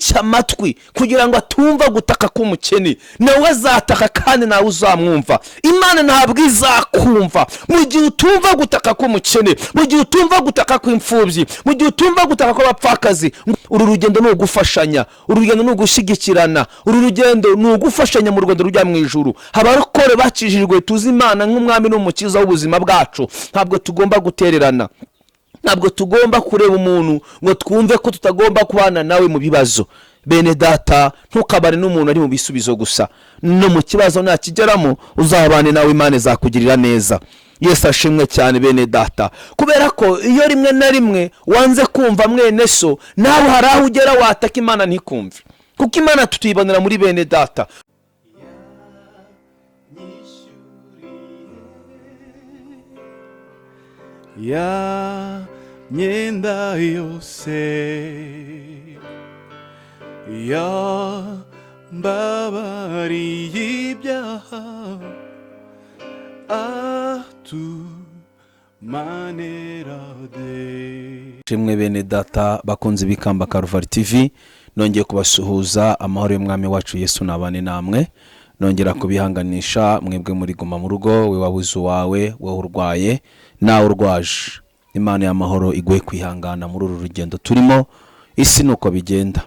umwica amatwi kugira ngo atumva gutaka k'umukene, nawe azataka kandi nawe uzamwumva. Imana ntabwo izakumva mu gihe utumva gutaka k'umukene, mu gihe utumva gutaka kw'imfubyi, mu gihe utumva gutaka kw'abapfakazi. Uru rugendo ni ugufashanya, uru rugendo ni ugushyigikirana, uru rugendo ni ugufashanya mu rugendo rujya mu ijuru. Abarokore bakijijwe tuzi Imana nk'umwami n'umukiza w'ubuzima bwacu. Ntabwo tugomba gutererana, ntabwo tugomba kureba umuntu ngo twumve ko tutagomba kubana nawe mu bibazo. Bene data, ntukabane n'umuntu ari mu bisubizo gusa, no mu kibazo nakigeramo uzabane nawe, Imana izakugirira neza. Yesu ashimwe cyane bene data, kubera ko iyo rimwe na rimwe wanze kumva mwene so, nawe hari aho ugera wataka Imana ntikumve, kuko Imana tutuyibonera muri bene data. Ya myenda yose ya mbabariye ibyaha atumanerade. Shimwe bene data bakunze bikamba Karuvali TV, nongeye kubasuhuza. Amahoro y'umwami wacu Yesu nabane namwe. Nongera kubihanganisha mwebwe muri guma mu rugo, we wabuze wawe, we urwaye nawe urwaje. Imana y'amahoro iguhe kwihangana muri uru rugendo turimo. Isi nuko bigenda,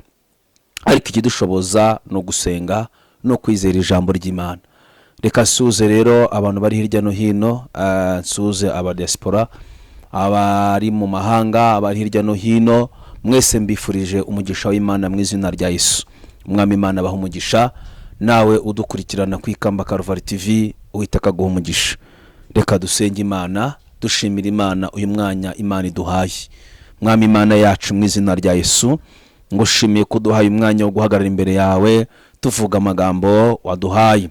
ariko ikidushoboza no gusenga no kwizera ijambo ry'Imana. Reka suze rero abantu bari hirya no hino, suze aba diaspora, abari mu mahanga, abari hirya no hino, mwese mbifurije umugisha w'Imana mu izina rya Yesu. Umwami Imana abaha umugisha. Nawe udukurikirana kwikamba Karuvali TV, uhitaka guha umugisha. Reka dusenge Imana, dushimira Imana uyu mwanya Imana iduhaye. Mwami Imana yacu mu izina rya Yesu, ngushimiye kuduhaye umwanya wo guhagarara imbere yawe tuvuga amagambo waduhaye.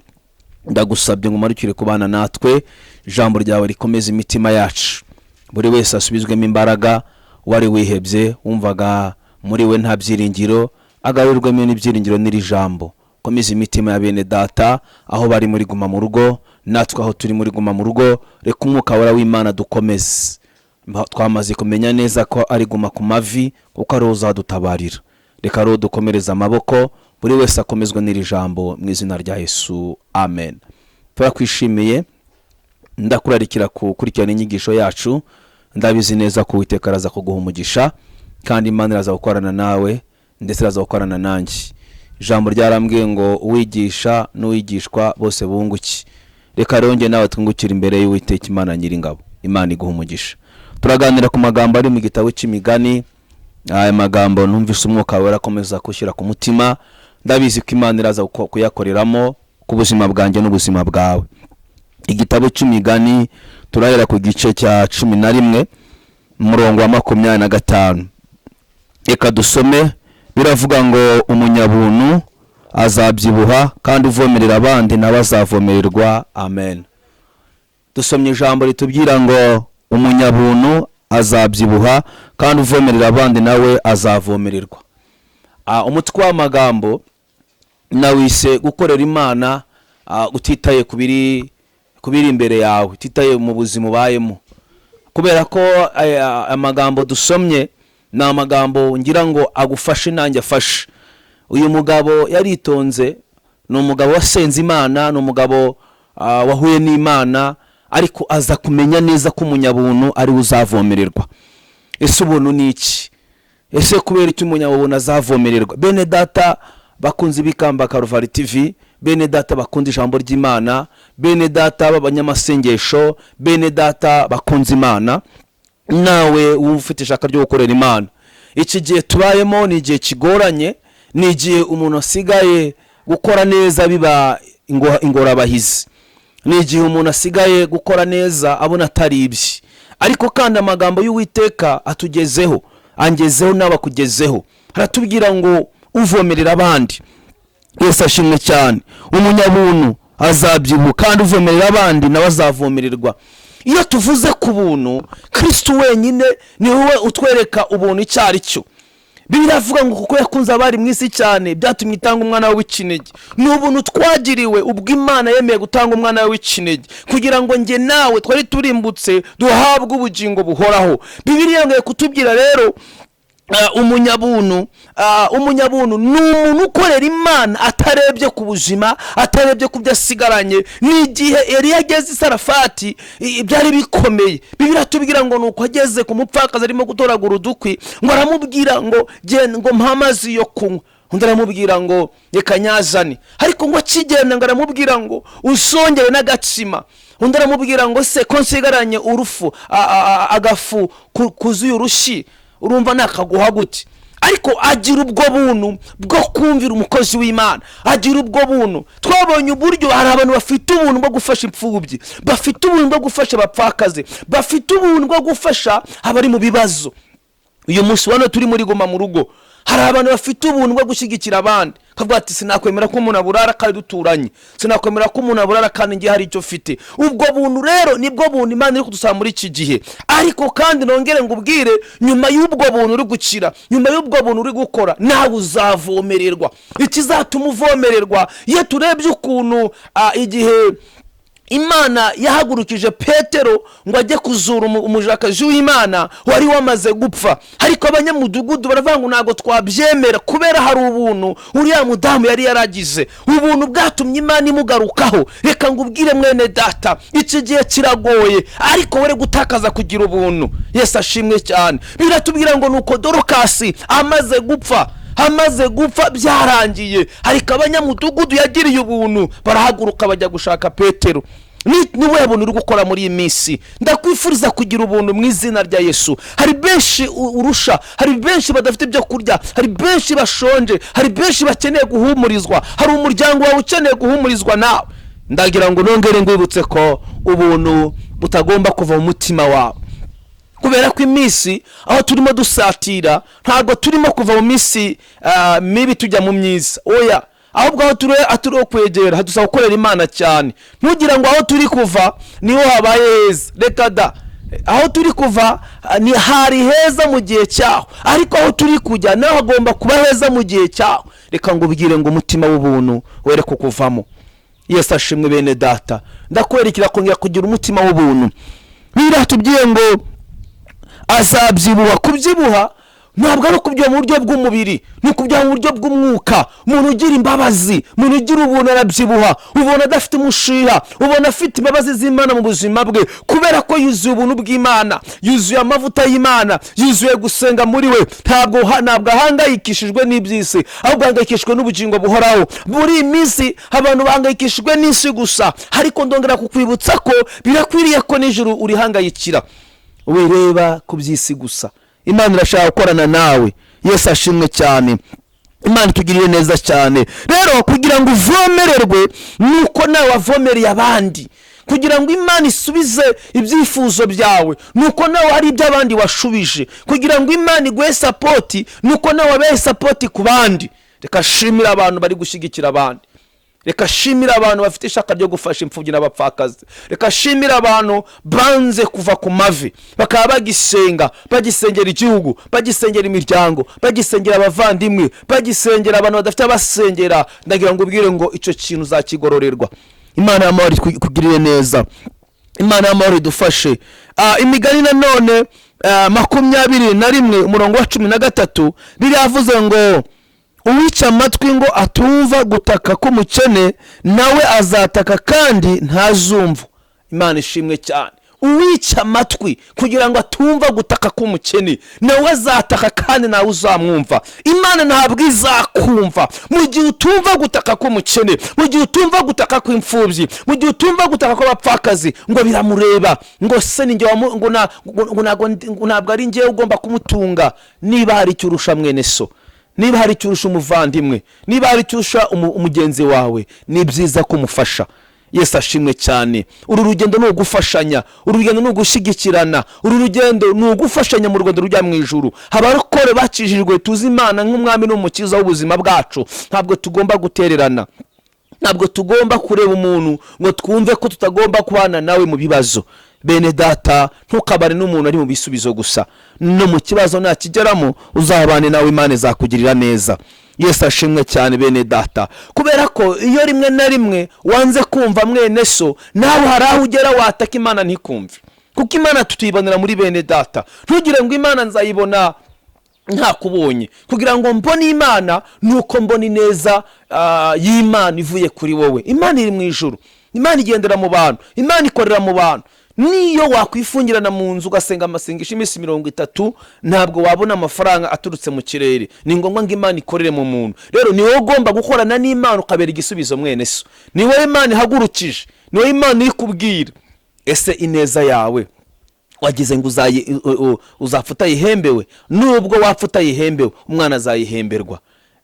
Ndagusabye ngo umarukire kubana natwe, ijambo ryawe rikomeze imitima yacu. Buri wese asubizwemo imbaraga, wari wihebye wumvaga muri we nta byiringiro, agarurirwemo n'ibyiringiro n'iri jambo. Komeza imitima ya bene data aho bari muri guma mu rugo, natwe aho turi muri guma mu rugo. Reka umwuka wera w'Imana dukomeze. Twamaze kumenya neza ko ari guma ku mavi, kuko ari uzadutabarira. Reka rero dukomereza amaboko, buri wese akomezwe n'iri jambo mu izina rya Yesu, amen. Turakwishimiye, ndakurarikira gukurikirana inyigisho yacu. Ndabizi neza ko Uwiteka araza kuguha umugisha, kandi Imana iraza gukorana nawe ndetse iraza gukorana nanjye. Ijambo ryarambwiye ngo uwigisha n'uwigishwa bose bunguki. Reka rero nge nawe twungukira imbere y'Uwiteka Imana Nyiringabo. Imana iguha umugisha. Turaganira ku magambo ari mu gitabo cy'Imigani. Aya magambo numvise umwuka wera akomeza gushyira ku mutima. Ndabizi ko Imana iraza kuyakoreramo ku buzima bwanjye n'ubuzima bwawe. Igitabo cy'Imigani turahera ku gice cya 11 umurongo wa 25. Reka dusome. Biravuga ngo umunyabuntu azabyibuha kandi uvomerera abandi nawe azavomererwa. Amen. Dusomye ijambo ritubwira ngo umunyabuntu azabyibuha kandi uvomerera abandi nawe azavomererwa. Umutwe w'amagambo nawise gukorera Imana utitaye kubiri imbere yawe, utitaye mu buzima ubayemo. Kubera ko amagambo dusomye ni amagambo ngira ngo agufashe nanjye afashe. Uyu mugabo yaritonze, ni umugabo wasenze Imana, ni umugabo wahuye n'Imana, ariko aza kumenya neza ko umunyabuntu ari uzavomererwa. Ese ubuntu ni iki? Ese kubera iki umunyabuntu azavomererwa? Bene data bakunze bikamba Karuvali TV, bene data bakunze ijambo ry'Imana, bene data b'abanyamasengesho, bene data bakunze Imana, nawe ufite ishaka ryo gukorera Imana. Iki gihe tubayemo ni igihe kigoranye, ni igihe umuntu asigaye gukora neza biba ingorabahizi, ni igihe umuntu asigaye gukora neza abona atari ibye. Ariko kandi amagambo y'Uwiteka atugezeho, angezeho n'abakugezeho. Haratubwira ngo uvomerera abandi. Yesu ashimwe cyane. Umunyabuntu azabyibuha kandi uvomerera abandi nawe azavomererwa. Iyo tuvuze ku buntu, Kristo wenyine ni wowe utwereka ubuntu icyari cyo. Bibiliya ivuga ngo kuko yakunze abari mu isi cyane byatumye itanga umwana we w'ikinege. Ni ubuntu twagiriwe ubwo Imana yemeye gutanga umwana we w'ikinege kugira ngo nge nawe twari turimbutse duhabwe ubugingo buhoraho. Bibiliya yongeye kutubwira rero umunyabuntu ni umuntu ukorera Imana atarebye ku buzima, atarebye ku byo asigaranye. N'igihe Eliya ageze i Sarafati byari bikomeye, Bibiliya tubwira ngo nuko ageze ku mupfakazi arimo gutoragura udukwi, ngo aramubwira ngo genda ngo mpa amazi yo kunywa, undi aramubwira ngo reka nyazane, ariko ngo akigenda ngo aramubwira ngo usongere n'agatsima, undi aramubwira ngo se ko nsigaranye urufu agafu kuzuye urushi urumva nakaguha gute? Ariko agira ubwo buntu bwo kumvira umukozi w'Imana, agira ubwo buntu. Twabonye uburyo hari abantu bafite ubuntu bwo gufasha imfubyi, bafite ubuntu bwo gufasha abapfakazi, bafite ubuntu bwo gufasha abari mu bibazo. Uyu munsi wano turi muri Guma mu Rugo, hari abantu bafite ubuntu bwo gushyigikira abandi, kavuga ati sinakwemera ko umuntu aburara kandi duturanye, sinakwemera ko umuntu aburara kandi ngiye hari icyo mfite. Ubwo buntu rero nibwo buntu Imana iri kudusaba muri iki gihe. Ariko kandi nongere ngubwire, nyuma y'ubwo buntu uri gukira, nyuma y'ubwo buntu uri gukora, nawe uzavomererwa. Ikizatuma uvomererwa, iyo turebye ukuntu igihe Imana yahagurukije Petero ngo ajye kuzura umujakazi w'Imana wari wamaze gupfa, ariko abanyamudugudu baravuga ngo ntago twabyemera kubera hari ubuntu uriya mudamu yari yaragize. Ubuntu bwatumye Imana imugarukaho. Reka ngubwire mwene data, iki gihe kiragoye, ariko were gutakaza kugira ubuntu. Yesu ashimwe cyane. Biratubwira ngo nuko Dorokasi amaze gupfa byarangiye, ariko abanyamudugudu yagiriye ubuntu barahaguruka bajya gushaka Petero. Niwe buntu uri gukora muri iyi minsi. Ndakwifuriza kugira ubuntu mu izina rya Yesu. Hari benshi urusha, hari benshi badafite ibyo kurya, hari benshi bashonje, hari benshi bakeneye guhumurizwa, hari umuryango wawe ukeneye guhumurizwa nawe. Ndagira ngo nongere ngwibutse ko ubuntu butagomba kuva mu mutima wawe, kubera ko iminsi aho turimo dusatira ntabwo turimo kuva mu minsi mibi tujya mu myiza. Oya, ahubwo aho turi kwegera hadusaba gukorera Imana cyane. Ntugira ngo aho turi kuva niho habaye heza, reka da. Aho turi kuva ni hari heza mu gihe cyaho, ariko aho turi kujya naho hagomba kuba heza mu gihe cyaho. Reka ngo ubwire ngo umutima w'ubuntu were kukuvamo. Yesu ashimwe bene data. Ndakwerekera kongera kugira umutima w'ubuntu. Biratubwiye ngo azabyibuha. Kubyibuha ntabwo ari ukubyibuha mu buryo bw'umubiri, ni ukubyibuha mu buryo bw'umwuka. Umuntu ugira imbabazi, umuntu ugira ubuntu arabyibuha, ubona adafite umushiha, ubona afite imbabazi z'Imana mu buzima bwe, kubera ko yuzuye ubuntu bw'Imana, yuzuye amavuta y'Imana, yuzuye gusenga muri we. Ntabwo ahangayikishijwe n'iby'isi, ahubwo ahangayikishijwe n'ubugingo buhoraho. Muri iyi minsi abantu bahangayikishijwe n'isi gusa, ariko ndongera kukwibutsa ko birakwiriye ko n'ijuru urihangayikira. Wireba ku by'isi gusa. Imana irashaka gukorana nawe. Yesu ashimwe cyane. Imana itugirire neza cyane. Rero kugira ngo uvomererwe nuko nawe wavomereye abandi, kugira ngo Imana isubize ibyifuzo byawe nuko nawe hari ibyo abandi washubije, kugira ngo Imana iguhe sapoti nuko nawe wabaye sapoti ku bandi. Reka shimira abantu bari gushyigikira abandi, reka shimira abantu bafite ishaka ryo gufasha imfubyi n'abapfakazi, reka shimira abantu banze kuva ku mavi bakaba bagisengera igihugu, bagisengera imiryango, bagisengera abavandimwe, bagisengera abantu badafite abasengera. Ndagira ngo ubwire ngo icyo kintu uzakigororerwa. Imana y'amahoro ikugirire neza, Imana y'amahoro idufashe. Imigani nanone 21 umurongo wa 13 biravuze ngo uwica amatwi ngo atumva gutaka k'umukene nawe azataka kandi ntazumva. Imana ishimwe cyane. Uwica amatwi kugira ngo atumva gutaka k'umukene nawe azataka kandi nawe uzamwumva. Imana ntabwo izakumva mu gihe utumva gutaka k'umukene, mu gihe utumva gutaka kw'imfubyi, mu gihe utumva gutaka kw'abapfakazi. Ngo biramureba ngo se ninjye ngo ntabwo ari njye ugomba kumutunga. Niba hari icyo urusha mwene so, niba hari icyo urusha umuvandimwe, niba hari icyo urusha umugenzi wawe, ni byiza kumufasha. Yesu ashimwe cyane. Uru rugendo ni ugufashanya, uru rugendo ni ugushyigikirana, uru rugendo ni ugufashanya mu rugendo rujya mu ijuru. Abarokore bakijijwe tuzi Imana nk'umwami n'umukiza w'ubuzima bwacu. Ntabwo tugomba gutererana, ntabwo tugomba kureba umuntu ngo twumve ko tutagomba kubana nawe mu bibazo. Bene data, ntukabare n'umuntu ari mu bisubizo gusa, no mu kibazo nakigeramo uzabane nawe, Imana izakugirira neza. Yesu ashimwe cyane bene data, kubera ko iyo rimwe na rimwe wanze kumva mwene so, nawe hari aho ugera wataka Imana ntikumve, kuko Imana tutuyibonera muri bene data. Ntugire ngo Imana nzayibona ntakubonye, kugira ngo mbone Imana nuko mbona ineza y'Imana ivuye kuri wowe. Imana iri mu ijuru, Imana igendera mu bantu, Imana ikorera mu bantu. Niyo wakwifungirana mu nzu ugasenga amasengesho iminsi 30 ntabwo wabona amafaranga aturutse mu kirere. Ni ngombwa ngo Imana ikorere mu muntu. Rero ni wowe ugomba gukorana n'Imana ukabera igisubizo mwene so. Ni wowe Imana ihagurukije, ni wowe Imana ikubwira ese ineza yawe wagize ngo uzapfuta yihembewe. Nubwo wapfuta yihembewe, umwana azayihemberwa.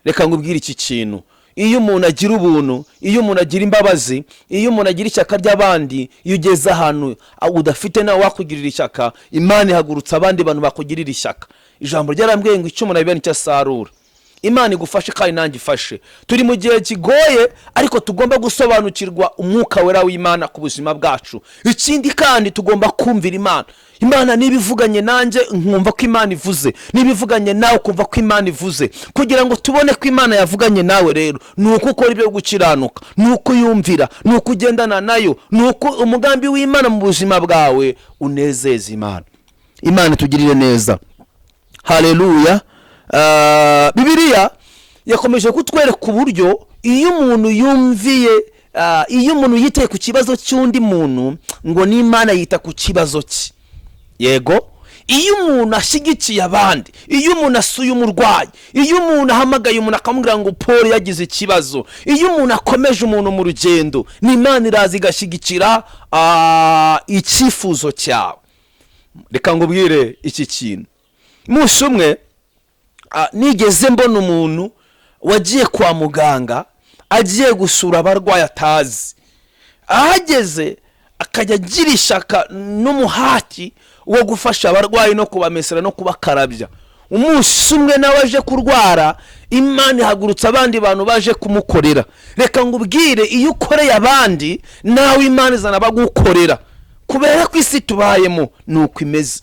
Reka ngubwire iki kintu, iyo umuntu agira ubuntu, iyo umuntu agira imbabazi, iyo umuntu agira ishyaka ry'abandi, iyo ugeze ahantu udafite nawe wakugirira ishyaka, Imana ihagurutsa abandi bantu bakugirira ishyaka. Ijambo ryarambwiye ngo icyo umuntu abibona icyo asarura. Imana igufashe kandi nanjye ifashe. Turi mu gihe kigoye, ariko tugomba gusobanukirwa umwuka wera w'Imana ku buzima bwacu. Ikindi kandi tugomba kumvira Imana. Imana niba ivuganye nanjye nkumva ko Imana ivuze, niba ivuganye nawe ukumva ko Imana ivuze, kugira ngo tubone ko Imana yavuganye nawe rero nuko ukora ibyo gukiranuka, nuko yumvira, nuko ugendana nayo, nuko umugambi w'Imana mu buzima bwawe unezeza Imana. Imana tugirire neza. Haleluya. Bibiliya yakomeje kutwereka uburyo iyo umuntu yumviye, iyo umuntu yitaye ku kibazo cy'undi muntu ngo n'Imana yita ku kibazo cye. Yego, iyo umuntu ashyigikiye abandi, iyo umuntu asuye umurwayi, iyo umuntu ahamagaye umuntu akamubwira ngo Paul yagize ikibazo, iyo umuntu akomeje umuntu mu rugendo, n'Imana iraza igashyigikira icyifuzo cyawe. Reka ngubwire iki kintu. Umunsi umwe nigeze mbona umuntu wagiye kwa muganga agiye gusura abarwayi atazi. Ahageze akajya agira ishyaka n'umuhati wo gufasha abarwayi no kubamesera no kubakarabya. Umunsi umwe nawe aje kurwara, Imana ihagurutsa abandi bantu baje kumukorera. Reka ngubwire, iyo ukoreye abandi nawe Imana izana bagukorera, kubera ko isi tubayemo nuko imeze.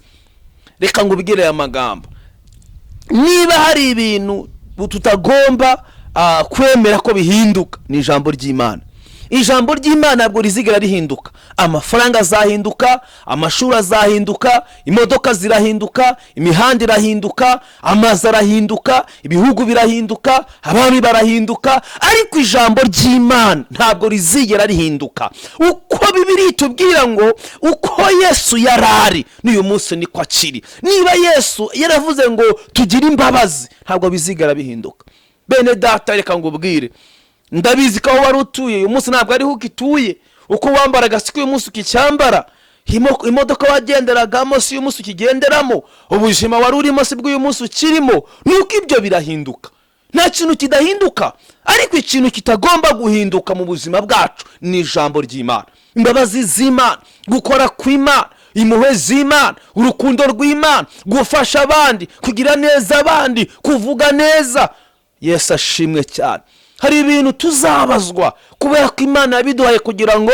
Reka ngubwire aya magambo, niba hari ibintu tutagomba kwemera ko bihinduka, ni ijambo ry'Imana. Ijambo ry'Imana ntabwo rizigera rihinduka. Amafaranga azahinduka, amashuri azahinduka, imodoka zirahinduka, imihanda irahinduka, amazi arahinduka, ibihugu birahinduka, abami barahinduka, ariko ijambo ry'Imana ntabwo rizigera rihinduka. Uko Bibiliya itubwira ngo uko Yesu yarari n'uyu munsi niko akiri. Niba Yesu yaravuze ngo tugire imbabazi, ntabwo bizigera bihinduka. Bene data, reka ngubwire, ndabizi ko wari utuye uyu munsi ntabwo ariho ukituye. Uko wambaraga siko uyu munsi ukicyambara, imodoka wagenderagamo si uyu munsi ukigenderamo, ubuzima wari urimo si bw'uyu munsi ukirimo. Nuko ibyo birahinduka, nta kintu kidahinduka, ariko ikintu kitagomba guhinduka mu buzima bwacu ni ijambo ry'Imana, imbabazi z'Imana, gukora kw'Imana, impuhwe z'Imana, urukundo rw'Imana, gufasha abandi, kugira neza abandi, kuvuga neza. Yesu ashimwe cyane. Hari ibintu tuzabazwa kubera ko Imana yabiduhaye kugira ngo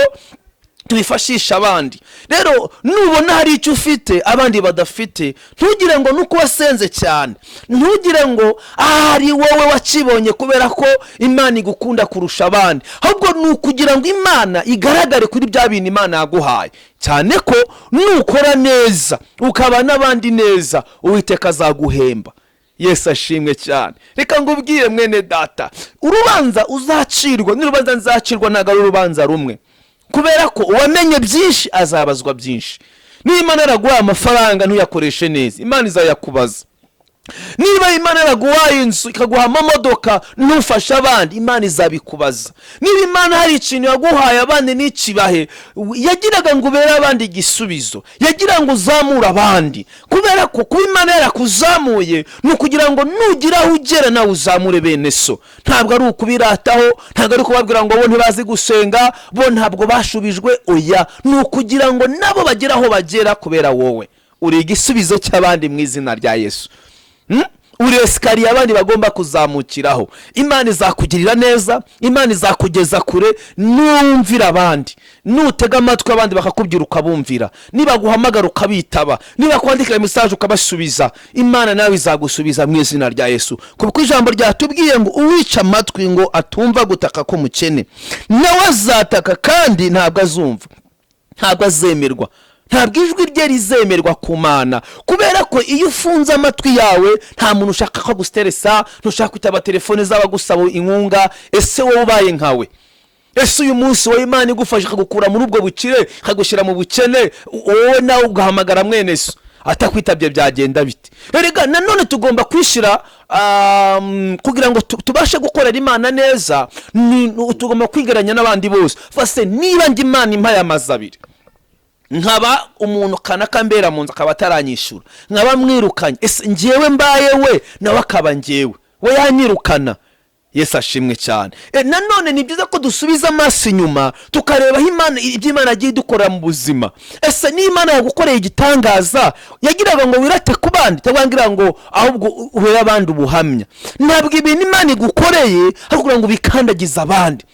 tubifashisha abandi. Rero nubona hari icyo ufite abandi badafite, ntugire ngo nuko wasenze cyane, ntugire ngo ari wowe wakibonye kubera ko Imana igukunda kurusha abandi, ahubwo nukugira ngo Imana igaragare kuri bya bintu Imana yaguhaye. Cyane ko nukora neza ukaba n'abandi neza, Uwiteka azaguhemba. Yesu ashimwe cyane. Reka ngubwire mwene data, urubanza uzacirwa n'urubanza nzacirwa ntabwo ari urubanza rumwe, kubera ko uwamenye byinshi azabazwa byinshi. Niba Imana yaraguhaye amafaranga ntuyakoreshe neza, Imana izayakubaza. Niba Imana yaraguhaye inzu ikaguha amamodoka ntufashe abandi, Imana izabikubaza. Niba Imana hari ikintu yaguhaye abandi n'ikibahe, yagiraga ngo ubere abandi igisubizo, yagira ngo uzamure abandi, kubera ko kuba Imana yarakuzamuye ni ukugira ngo nugira aho ugera nawe uzamure bene so. Ntabwo ari ukubirataho, ntabwo ari kubabwira ngo bo ntibazi gusenga, bo ntabwo bashubijwe, oya, ni ukugira ngo nabo bagera aho bagera, kubera wowe uri igisubizo cy'abandi mu izina rya Yesu. Uri esikariye abandi bagomba kuzamukiraho. Imana izakugirira neza, Imana izakugeza kure numvira abandi, nutega amatwi abandi bakakubwira ukabumvira, niba guhamagara ukabitaba, niba kwandikira message ukabasubiza, Imana nawe izagusubiza mu izina rya Yesu. Kuko ijambo ryatubwiye ngo uwica amatwi ngo atumva gutaka ko mukene, nawe azataka kandi ntabwo azumva, ntabwo azemerwa, ntabwo ijwi rye rizemerwa ku Mana, kubera ko iyo ufunze amatwi yawe nta muntu ushaka ko gusteresa, ntushaka kwitaba telefone z'abagusaba inkunga. Ese wowe ubaye nkawe? Ese uyu munsi wowe Imana igufasha kugukura muri ubwo bukire ikagushyira mu bukene, wowe nawe ugahamagara mwene so atakwitabye byagenda bite? Erega nanone tugomba kwishira kugira ngo tubashe gukorera Imana neza, tugomba kwigeranya n'abandi bose. Fase niba ndi Imana impaye amazabiri, nkaba umuntu kanaka mbera mu nzu akaba ataranyishura, nkaba mwirukanye, ese njyewe mbaye we nawe akaba njyewe, we yanyirukana, Yesu ashimwe cyane. Nanone ni byiza ko dusubiza amaso inyuma tukareba Imana, ibyo Imana agiye dukora mu buzima. Ese ni Imana yagukoreye igitangaza yagiraga ngo wirate ku bandi, cyangwa ngo ahubwo ubere abandi ubuhamya? Ntabwo ibintu Imana igukoreye kugira ngo bikandagize abandi.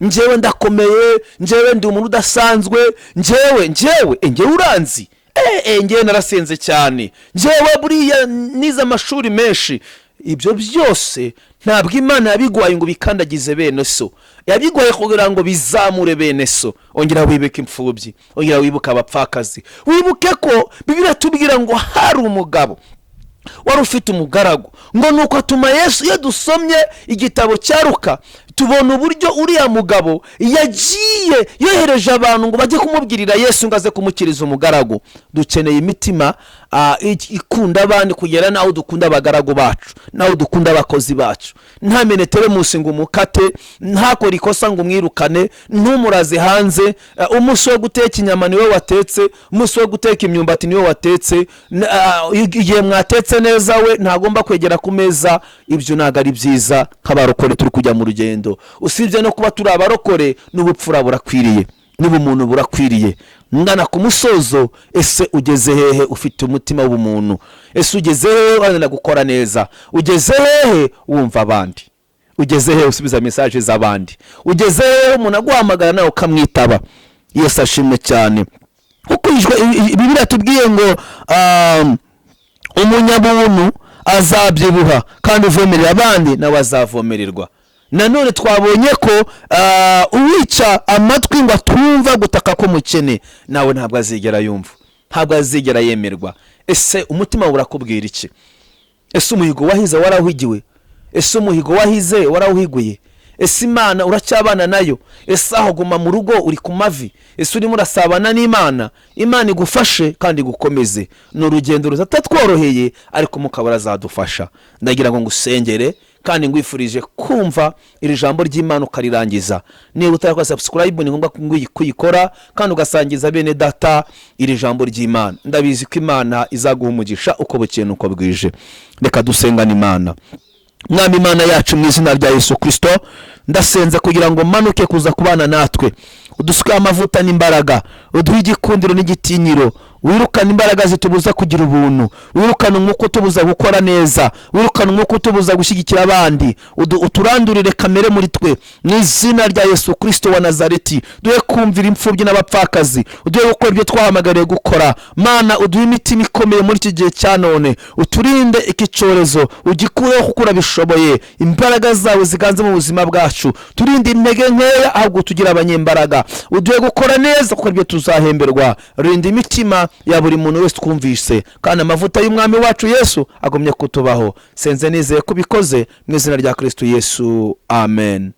Njyewe ndakomeye, njyewe ndi umuntu udasanzwe, njyewe uranzi, njyewe narasenze cyane, njyewe buriya nize amashuri menshi. Ibyo byose ntabwo Imana yabigwaye ngo bikandagize bene so, yabigwaye kugira ngo bizamure bene so. Ongera wibuke imfubyi, ongera wibuke abapfakazi, wibuke ko Bibiliya tubwira ngo hari umugabo wari ufite umugaragu, ngo nuko atuma Yesu. Iyo dusomye igitabo cya Luka tubona uburyo uriya mugabo yagiye yohereje abantu ngo bajye kumubwirira Yesu ngo aze kumukiriza umugaragu. Dukeneye imitima ikunda abandi kugera naho dukunda abagaragu bacu, naho dukunda abakozi bacu. Nta menetere munsi ngo umukate, ntakora ikosa ngo umwirukane, ntumuraze hanze. Umunsi wo guteka inyama niwe watetse, umunsi wo guteka imyumbati niwe watetse. Igihe mwatetse neza we ntagomba kwegera ku meza. Ibyo ntago ari byiza nk'abarokore turi kujya mu rugendo. Usibye no kuba turi abarokore, n'ubupfura burakwiriye, n'ubumuntu burakwiriye. Ngana ku musozo, ese ugeze hehe ufite umutima w'ubumuntu? Ese ugeze hehe wanana gukora neza? Ugeze hehe wumva abandi? Ugeze hehe usubiza message z'abandi? Ugeze hehe umuntu aguhamagara nawe ukamwitaba? Yesu ashimwe cyane. Kuko Bibiliya tubwiye ngo umunyabuntu azabyibuha, kandi uvomerera abandi nawe azavomererwa. Nanone twabonye ko uwica amatwi ngo atumva gutaka ko mukene, nawe ntabwo azigera yumva, ntabwo azigera yemerwa. Ese umutima urakubwira iki? Ese umuhigo wahize warawuhigiwe? Ese umuhigo wahize warawuhiguye? Ese Imana uracyabana nayo? Ese aho guma mu rugo uri ku mavi? Ese urimo urasabana n'Imana? Imana igufashe kandi igukomeze. Ni urugendo rutatworoheye, ariko mukabara azadufasha. Ndagira ngo ngusengere kandi ngwifurije kumva iri jambo ry'Imana ukarirangiza. Niba utarakora subscribe ni ngombwa kuyikora, kandi ugasangiza bene data iri jambo ry'Imana. Ndabizi ko Imana izaguha umugisha uko bukeye uko bwije. Reka dusengane Imana. Mwami Imana yacu, mu izina rya Yesu Kristo, ndasenze kugira ngo manuke kuza kubana natwe, udusuke amavuta n'imbaraga, uduhe igikundiro n'igitinyiro, wirukana imbaraga zitubuza kugira ubuntu, wirukana umwuka utubuza gukora neza, wirukana umwuka utubuza gushyigikira abandi, uturandurire kamere muri twe, mu izina rya Yesu Kristo wa Nazareti. Duhe kumvira imfubyi n'abapfakazi, uduhe gukora ibyo twahamagariye gukora. Mana, uduhe imitima ikomeye muri iki gihe cya none, uturinde iki cyorezo, ugikureho kuko urabishoboye. Imbaraga zawe ziganze mu buzima bwacu, turinde intege nkeya ahubwo tugira abanyembaraga. Uduhe gukora neza kuko ibyo tuzahemberwa. Rinda imitima ya buri muntu wese twumvise, kandi amavuta y'Umwami wacu Yesu agomye kutubaho. Senze nizeye kubikoze mu izina rya Kristo Yesu, amen.